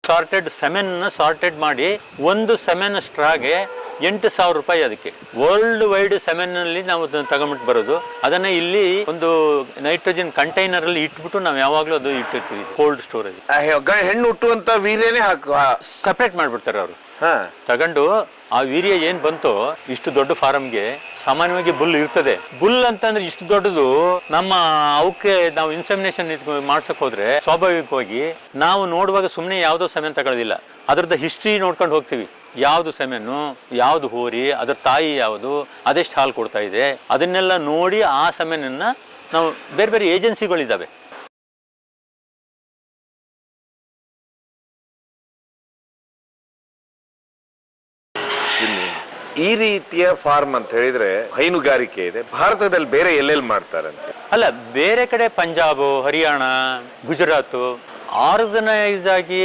Sorted semen sorted ಮಾಡಿ ಒಂದು semen ಸ್ಟ್ರಾಗೆ 8,000 ರೂಪಾಯಿ ಅದಕ್ಕೆ. ವರ್ಲ್ಡ್ ವೈಡ್ ಸೆಮೆನ್ನಲ್ಲಿ ನಾವು ತಗೊಂಬಿಟ್ಟು ಬರೋದು, ಅದನ್ನ ಇಲ್ಲಿ ಒಂದು ನೈಟ್ರೋಜನ್ ಕಂಟೈನರ್ ಅಲ್ಲಿ ಇಟ್ಬಿಟ್ಟು ನಾವು ಯಾವಾಗ್ಲೂ ಅದು ಇಟ್ಟಿರ್ತೀವಿ ಕೋಲ್ಡ್ ಸ್ಟೋರೇಜ್. ಹೆಣ್ಣು ಹುಟ್ಟುವಂತ ವೀರ್ಯನೇ ಸಪ್ರೇಟ್ ಮಾಡ್ಬಿಡ್ತಾರೆ ಅವರು. ತಗೊಂಡು ಆ ವೀರ್ಯ ಏನ್ ಬಂತೋ ಇಷ್ಟು ದೊಡ್ಡ ಫಾರಮ್ಗೆ ಸಾಮಾನ್ಯವಾಗಿ ಬುಲ್ ಇರ್ತದೆ. ಬುಲ್ ಅಂತಂದ್ರೆ ಇಷ್ಟು ದೊಡ್ಡದು. ನಮ್ಮ ಅವಕ್ಕೆ ನಾವು ಇನ್ಸೆಮಿನೇಷನ್ ಮಾಡ್ಸಕ್ ಹೋದ್ರೆ ಸ್ವಾಭಾವಿಕವಾಗಿ ನಾವು ನೋಡುವಾಗ ಸುಮ್ಮನೆ ಯಾವ್ದೋ ಸೆಮೆನ್ ತಗೊಳ್ಳೋದಿಲ್ಲ, ಅದ್ರದ್ದು ಹಿಸ್ಟ್ರಿ ನೋಡ್ಕೊಂಡು ಹೋಗ್ತೀವಿ. ಯಾವ್ದು ಸೆಮೆನ್ನು, ಯಾವ್ದು ಹೋರಿ, ಅದ್ರ ತಾಯಿ ಯಾವುದು, ಅದೆಷ್ಟು ಹಾಲು ಕೊಡ್ತಾ ಇದೆ, ಅದನ್ನೆಲ್ಲ ನೋಡಿ ಆ ಸೆಮೆನನ್ನ ನಾವು ಬೇರೆ ಬೇರೆ ಏಜೆನ್ಸಿಗಳಿದ್ದಾವೆ. ಈ ರೀತಿಯ ಫಾರ್ಮ್ ಅಂತ ಹೇಳಿದ್ರೆ ಹೈನುಗಾರಿಕೆ ಇದೆ, ಭಾರತದಲ್ಲಿ ಬೇರೆ ಎಲ್ಲೆಲ್ಲಿ ಮಾಡ್ತಾರಂತೆ? ಅಲ್ಲ, ಬೇರೆ ಕಡೆ ಪಂಜಾಬ್, ಹರಿಯಾಣ, ಗುಜರಾತ್ ಆರ್ಗನೈಸ್ ಆಗಿ